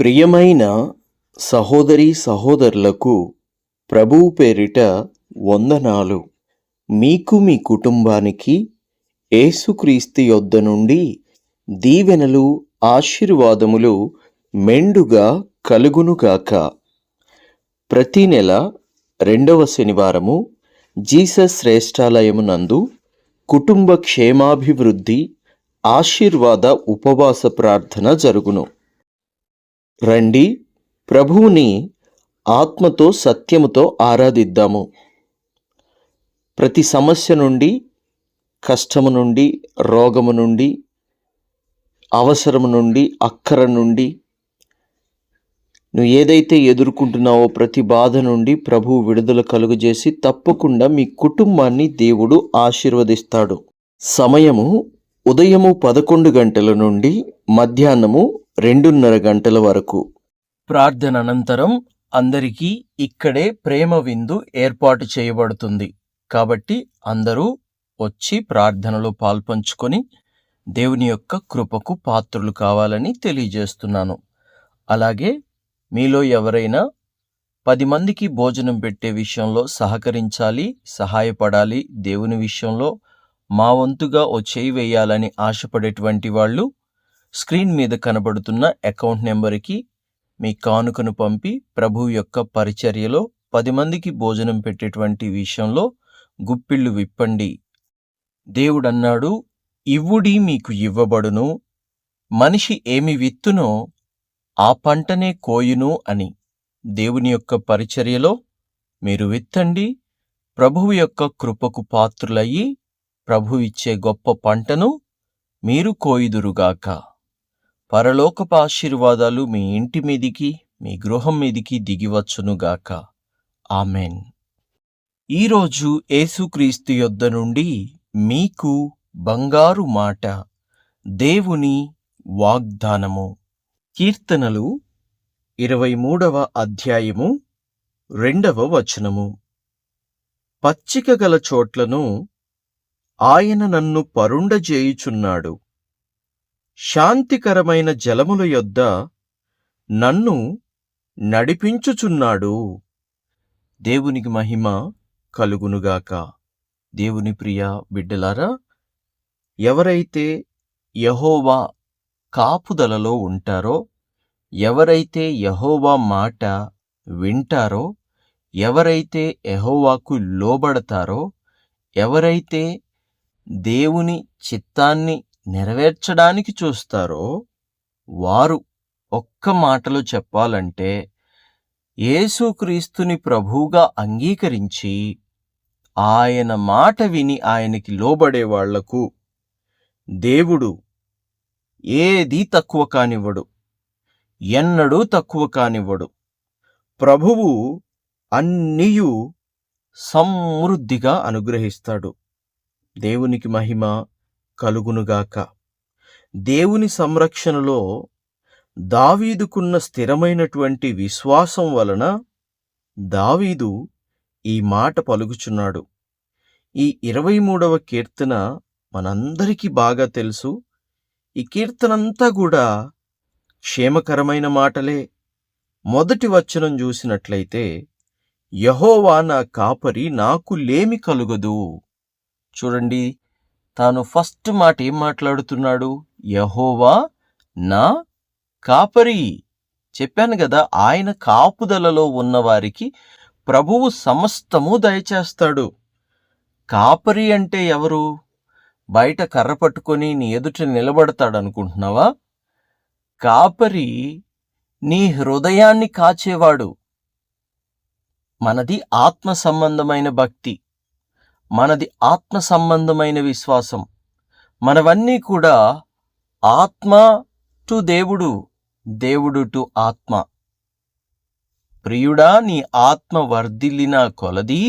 ప్రియమైన సహోదరీ సహోదరులకు ప్రభువు పేరిట వందనాలు. మీకు మీ కుటుంబానికి యేసుక్రీస్తు యొద్ద నుండి దీవెనలు ఆశీర్వాదములు మెండుగా కలుగునుగాక. ప్రతి నెల 2వ శనివారము జీసస్ శ్రేష్ఠాలయమునందు కుటుంబ క్షేమాభివృద్ధి ఆశీర్వాద ఉపవాస ప్రార్థన జరుగును. రండి, ప్రభువుని ఆత్మతో సత్యముతో ఆరాధిద్దాము. ప్రతి సమస్య నుండి, కష్టము నుండి, రోగము నుండి, అవసరము నుండి, అక్కర నుండి, నువ్వు ఏదైతే ఎదుర్కొంటున్నావో ప్రతి బాధ నుండి ప్రభువు విడుదల కలుగజేసి తప్పకుండా మీ కుటుంబాన్ని దేవుడు ఆశీర్వదిస్తాడు. సమయము ఉదయము 11 గంటల నుండి మధ్యాహ్నము 2:30 గంటల వరకు. ప్రార్థన అనంతరం అందరికీ ఇక్కడే ప్రేమ విందు ఏర్పాటు చేయబడుతుంది. కాబట్టి అందరూ వచ్చి ప్రార్థనలో పాల్పంచుకొని దేవుని యొక్క కృపకు పాత్రులు కావాలని తెలియజేస్తున్నాను. అలాగే మీలో ఎవరైనా 10 మందికి భోజనం పెట్టే విషయంలో సహకరించాలి, సహాయపడాలి, దేవుని విషయంలో మా వంతుగా ఓ చేయి వేయాలని ఆశపడేటువంటి వాళ్ళు స్క్రీన్ మీద కనబడుతున్న అకౌంట్ నెంబర్కి మీ కానుకను పంపి ప్రభువు యొక్క పరిచర్యలో 10 మందికి భోజనం పెట్టేటువంటి విషయంలో గుప్పిళ్ళు విప్పండి. దేవుడన్నాడు, ఇవ్వుడి మీకు ఇవ్వబడును, మనిషి ఏమి విత్తునో ఆ పంటనే కోయును అని. దేవుని యొక్క పరిచర్యలో మీరు విత్తండి, ప్రభువు యొక్క కృపకు పాత్రులయ్యి ప్రభు ఇచ్చే గొప్ప పంటను మీరు కోయుదురుగాక. పరలోకపు ఆశీర్వాదాలు మీ ఇంటి మీదికి, మీ గృహం మీదికి దిగివచ్చునుగాక. ఆమెన్. ఈరోజు యేసుక్రీస్తు యొద్ద నుండి మీకు బంగారు మాట, దేవుని వాగ్దానము. కీర్తనలు 23వ అధ్యాయము 2వ వచనము. పచ్చిక గల చోట్లను ఆయన నన్ను పరుండజేయుచున్నాడు, శాంతికరమైన జలముల యొద్ద నన్ను నడిపించుచున్నాడు. దేవునికి మహిమ కలుగునుగాక. దేవుని ప్రియ బిడ్డలారా, ఎవరైతే యెహోవా కాపుదలలో ఉంటారో, ఎవరైతే యెహోవా మాట వింటారో, ఎవరైతే యెహోవాకు లోబడతారో, ఎవరైతే దేవుని చిత్తాన్ని నెరవేర్చడానికి చూస్తారో వారు, ఒక్క మాటలో చెప్పాలంటే, యేసుక్రీస్తుని ప్రభువుగా అంగీకరించి ఆయన మాట విని ఆయనకి లోబడే వాళ్లకు దేవుడు ఏదీ తక్కువ కానివ్వడు, ఎన్నడూ తక్కువ కానివ్వడు. ప్రభువు అన్నియు సమృద్ధిగా అనుగ్రహిస్తాడు. దేవునికి మహిమ కలుగునుగాక. దేవుని సంరక్షణలో దావీదుకున్న స్థిరమైనటువంటి విశ్వాసం వలన దావీదు ఈ మాట పలుకుచున్నాడు. ఈ 23వ కీర్తన మనందరికీ బాగా తెలుసు. ఈ కీర్తనంతా కూడా క్షేమకరమైన మాటలే. మొదటి వచనం చూసినట్లయితే, యెహోవా నా కాపరి, నాకు లేమి కలుగదు. చూడండి, తాను ఫస్ట్ మాట ఏం మాట్లాడుతున్నాడు? యెహోవా నా కాపరి. చెప్పాను కదా, ఆయన కాపుదలలో ఉన్నవారికి ప్రభువు సమస్తము దయచేస్తాడు. కాపరి అంటే ఎవరు? బయట కర్ర పట్టుకొని నీ ఎదుట నిలబడతాడనుకుంటున్నావా? కాపరి నీ హృదయాన్ని కాచేవాడు. మనది ఆత్మ సంబంధమైన భక్తి, మనది ఆత్మ సంబంధమైన విశ్వాసం. మనవన్నీ కూడా ఆత్మ టు దేవుడు, దేవుడు టు ఆత్మ. ప్రియుడా, నీ ఆత్మ వర్ధిల్లిన కొలది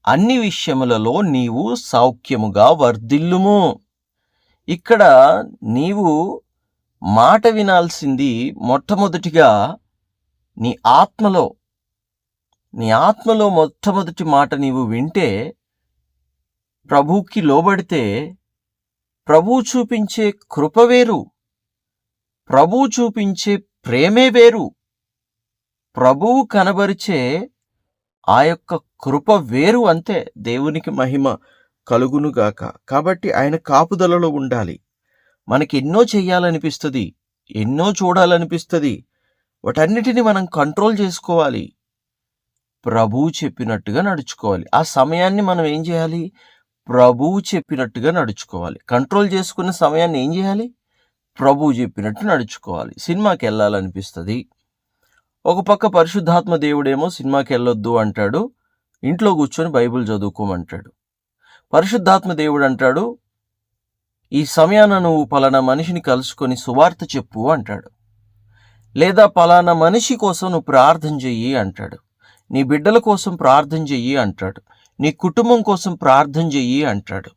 అన్ని విషయములలో నీవు సౌఖ్యముగా వర్ధిల్లుము. ఇక్కడ నీవు మాట వినాల్సింది మొట్టమొదటిగా నీ ఆత్మలో మొట్టమొదటి మాట నీవు వింటే, ప్రభువుకి లోబడితే, ప్రభువు చూపించే కృప వేరు, ప్రభువు చూపించే ప్రేమే వేరు. ప్రభువు కనబరిచే ఆ యొక్క కృప వేరు అంతే. దేవునికి మహిమ కలుగునుగాక. కాబట్టి ఆయన కాపుదలలో ఉండాలి. మనకి ఎన్నో చెయ్యాలనిపిస్తుంది, ఎన్నో చూడాలనిపిస్తుంది. వాటన్నిటిని మనం కంట్రోల్ చేసుకోవాలి. ప్రభువు చెప్పినట్టుగా నడుచుకోవాలి. ఆ సమయాన్ని మనం ఏం చేయాలి? ప్రభువు చెప్పినట్టుగా నడుచుకోవాలి. కంట్రోల్ చేసుకున్న సమయాన్ని ఏం చేయాలి? ప్రభువు చెప్పినట్టు నడుచుకోవాలి. సినిమాకి వెళ్ళాలనిపిస్తుంది, ఒక పక్క పరిశుద్ధాత్మ దేవుడేమో సినిమాకి వెళ్ళొద్దు అంటాడు, ఇంట్లో కూర్చొని బైబిల్ చదువుకోమంటాడు. పరిశుద్ధాత్మ దేవుడు అంటాడు, ఈ సమయాన నువ్వు పలానా మనిషిని కలుసుకొని సువార్త చెప్పు అంటాడు. లేదా పలానా మనిషి కోసం నువ్వు ప్రార్థన చెయ్యి అంటాడు. నీ బిడ్డల కోసం ప్రార్థన చెయ్యి అంటాడు. నీ కుటుంబం కోసం ప్రార్థన చెయ్యి అంటాడు.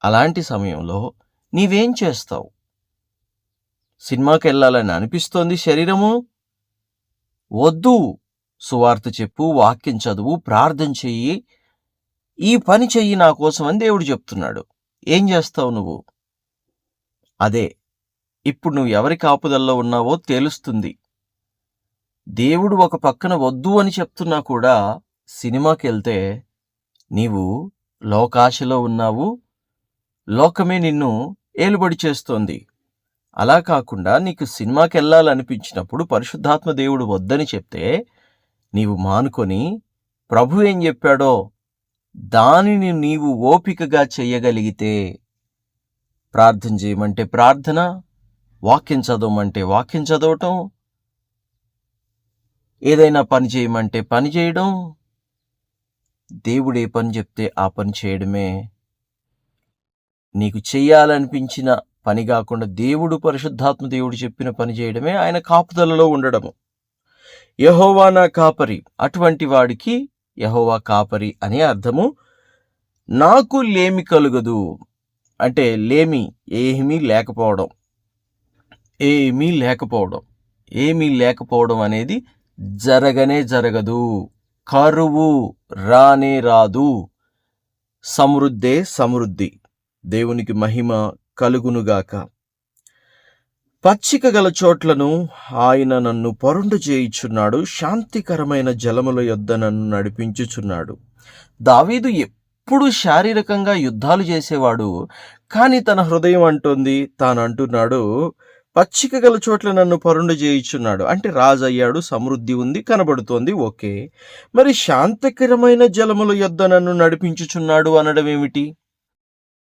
అలాంటి సమయంలో నీవేం చేస్తావు? సినిమాకి వెళ్ళాలని అనిపిస్తోంది శరీరము, వద్దు, సువార్త చెప్పు, వాక్యం చదువు, ప్రార్థన చెయ్యి, ఈ పని చెయ్యి నా కోసం అని దేవుడు చెప్తున్నాడు. ఏం చేస్తావు నువ్వు? అదే ఇప్పుడు నువ్వు ఎవరి కాపుదల్లో ఉన్నావో తెలుస్తుంది. దేవుడు ఒక పక్కన వద్దు అని చెప్తున్నా కూడా సినిమాకి వెళ్తే నీవు లోకాశలో ఉన్నావు, లోకమే నిన్ను ఏలుబడి చేస్తోంది. అలా కాకుండా నీకు సినిమాకి వెళ్ళాలనిపించినప్పుడు పరిశుద్ధాత్మ దేవుడు వద్దని చెప్తే నీవు మానుకొని ప్రభు ఏం చెప్పాడో దానిని నీవు ఓపికగా చెయ్యగలిగితే, ప్రార్థన చేయమంటే ప్రార్థన, వాక్యం చదవమంటే వాక్యం చదవటం, ఏదైనా పని చేయమంటే పని చేయడం, దేవుడే పని చెప్తే ఆ పని చేయడమే. నీకు చెయ్యాలనిపించిన పని కాకుండా దేవుడు, పరిశుద్ధాత్మ దేవుడు చెప్పిన పని చేయడమే ఆయన కాపుదలలో ఉండడము. యెహోవా నా కాపరి, అటువంటి వాడికి యెహోవా కాపరి అనే అర్థము. నాకు లేమి కలుగదు అంటే లేమి, ఏమీ లేకపోవడం, ఏమీ లేకపోవడం, ఏమీ లేకపోవడం అనేది జరగనే జరగదు. కరువు రానే రాదు. సమృద్ధే సమృద్ధి. దేవునికి మహిమ కలుగునుగాక. పచ్చిక గల చోట్లను ఆయన నన్ను పరుండు చేయుచున్నాడు, శాంతికరమైన జలముల యొద్ద నన్ను నడిపించుచున్నాడు. దావీదు ఎప్పుడు శారీరకంగా యుద్ధాలు చేసేవాడు, కానీ తన హృదయం అంటోంది, తానంటున్నాడు, పచ్చిక గల చోట్ల నన్ను పరుండు చేయుచున్నాడు. అంటే రాజు అయ్యాడు, సమృద్ధి ఉంది, కనబడుతోంది, ఓకే. మరి శాంతికరమైన జలముల యొద్ద నన్ను నడిపించుచున్నాడు అనడం ఏమిటి?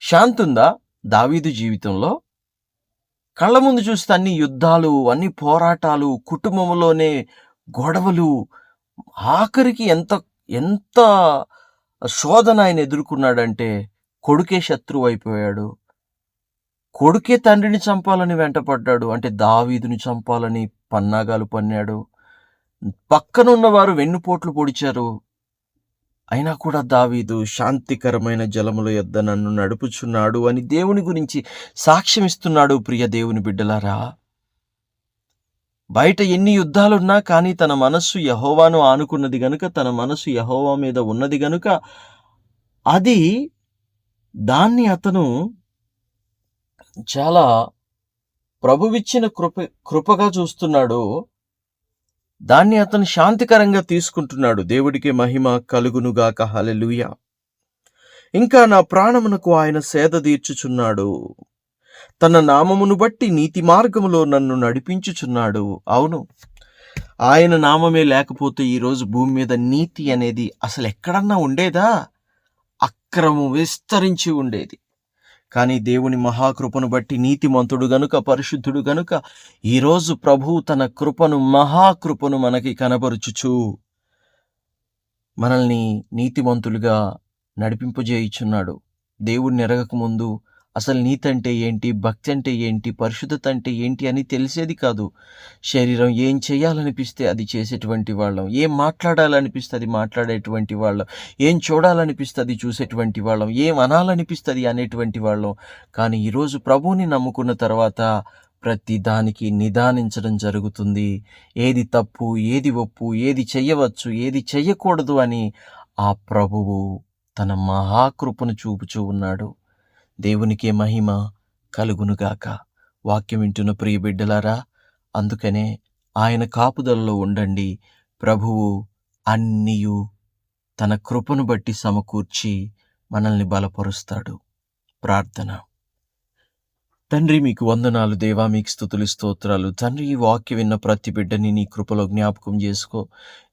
శాంతి ఉందా దావీదు జీవితంలో? కళ్ళ ముందు చూస్తే అన్ని యుద్ధాలు, అన్ని పోరాటాలు, కుటుంబంలోనే గొడవలు, ఆఖరికి ఎంత ఎంత శోధన ఆయన ఎదుర్కొన్నాడంటే కొడుకే శత్రువు అయిపోయాడు. కొడుకే తండ్రిని చంపాలని వెంటపడ్డాడు. అంటే దావీదుని చంపాలని పన్నాగాలు పన్నాడు. పక్కనున్న వారు వెన్నుపోట్లు పొడిచారు. అయినా కూడా దావీదు శాంతికరమైన జలముల యొద్ద నన్ను నడుపుచున్నాడు అని దేవుని గురించి సాక్ష్యం ఇస్తున్నాడు. ప్రియ దేవుని బిడ్డలారా, బయట ఎన్ని యుద్ధాలున్నా కానీ తన మనస్సు యెహోవాను ఆనుకున్నది గనుక, తన మనస్సు యెహోవా మీద ఉన్నది గనుక, దాన్ని అతను చాలా ప్రభువిచ్చిన కృపగా చూస్తున్నాడు. దాన్ని అతను శాంతికరంగా తీసుకుంటున్నాడు. దేవుడికి మహిమ కలుగునుగాక. హల్లెలూయా. ఇంకా నా ప్రాణమునకు ఆయన సేద తీర్చుచున్నాడు, తన నామమును బట్టి నీతి మార్గములో నన్ను నడిపించుచున్నాడు. అవును, ఆయన నామమే లేకపోతే ఈరోజు భూమి మీద నీతి అనేది అసలు ఎక్కడన్నా ఉండేదా? అక్రమం విస్తరించి ఉండేది. కానీ దేవుని మహాకృపను బట్టి నీతిమంతుడు గనుక, పరిశుద్ధుడు గనుక ఈరోజు ప్రభువు తన కృపను, మహాకృపను మనకి కనబరుచుచు మనల్ని నీతిమంతులుగా నడిపింపజేయుచున్నాడు. దేవుణ్ణి ఎరగక ముందు అసలు నీతి అంటే ఏంటి, భక్తి అంటే ఏంటి, పరిశుద్ధత అంటే ఏంటి అని తెలిసేది కాదు. శరీరం ఏం చేయాలనిపిస్తే అది చేసేటువంటి వాళ్ళం, ఏం మాట్లాడాలనిపిస్తే అది మాట్లాడేటువంటి వాళ్ళం, ఏం చూడాలనిపిస్తే అది చూసేటువంటి వాళ్ళం, ఏం అనాలనిపిస్తుంది అనేటువంటి వాళ్ళం. కానీ ఈరోజు ప్రభువుని నమ్ముకున్న తర్వాత ప్రతి దానికి నిదానించడం జరుగుతుంది. ఏది తప్పు, ఏది ఒప్పు, ఏది చెయ్యవచ్చు, ఏది చెయ్యకూడదు అని ఆ ప్రభువు తన మహాకృపను చూపుచూ ఉన్నాడు. దేవునికే మహిమ కలుగునుగాక. వాక్యం వింటున్న ప్రియ బిడ్డలారా, అందుకనే ఆయన కాపుదలలో ఉండండి. ప్రభువు అన్నియు తన కృపను బట్టి సమకూర్చి మనల్ని బలపరుస్తాడు. ప్రార్థన. తండ్రి, మీకు వందనాలు దేవా, మీకు స్తుతులు స్తోత్రాలు. తండ్రి, ఈ వాక్యం విన్న ప్రతి బిడ్డని నీ కృపలో జ్ఞాపకం చేసుకో.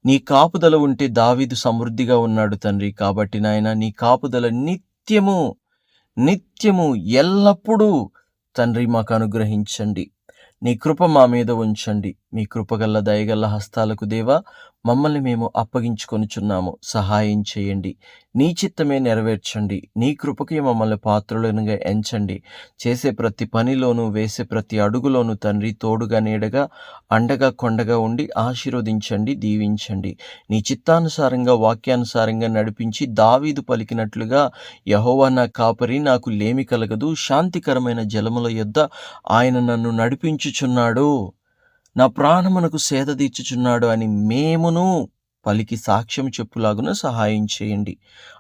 నీ కాపుదల ఉంటే దావీదు సమృద్ధిగా ఉన్నాడు తండ్రి. కాబట్టి నాయన, నీ కాపుదల నిత్యము ఎల్లప్పుడూ తండ్రి మాకు అనుగ్రహించండి. నీ కృప మా మీద ఉంచండి. మీ కృపగల్ల దయగల్ల హస్తాలకు దేవా మమ్మల్ని మేము అప్పగించుకొనుచున్నాము. సహాయం చేయండి. నీ చిత్తమే నెరవేర్చండి. నీ కృపకి మమ్మల్ని పాత్రులనుగా ఎంచండి. చేసే ప్రతి పనిలోనూ, వేసే ప్రతి అడుగులోనూ తండ్రి తోడుగా, నీడగా, అండగా, కొండగా ఉండి ఆశీర్వదించండి, దీవించండి. నీ చిత్తానుసారంగా, వాక్యానుసారంగా నడిపించి దావీదు పలికినట్లుగా, యెహోవా నా కాపరి, నాకు లేమి కలగదు, శాంతికరమైన జలముల యొద్ద ఆయన నన్ను నడిపించుచున్నాడు, నా ప్రాణమునకు సేద తీర్చుచున్నాడు అని మేమును పలికి సాక్ష్యం చెప్పులాగున సహాయం చేయండి.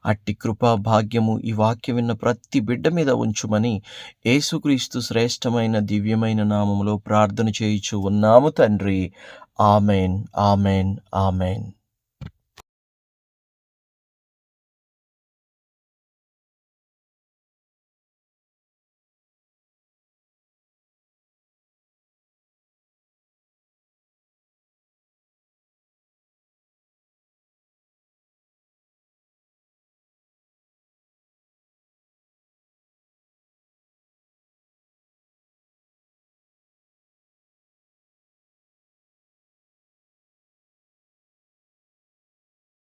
అట్టి కృపా భాగ్యము ఈ వాక్యం విన్న ప్రతి బిడ్డ మీద ఉంచుమని యేసుక్రీస్తు శ్రేష్టమైన దివ్యమైన నామములో ప్రార్థన చేయుచు ఉన్నాము తండ్రి. Amen, amen, amen.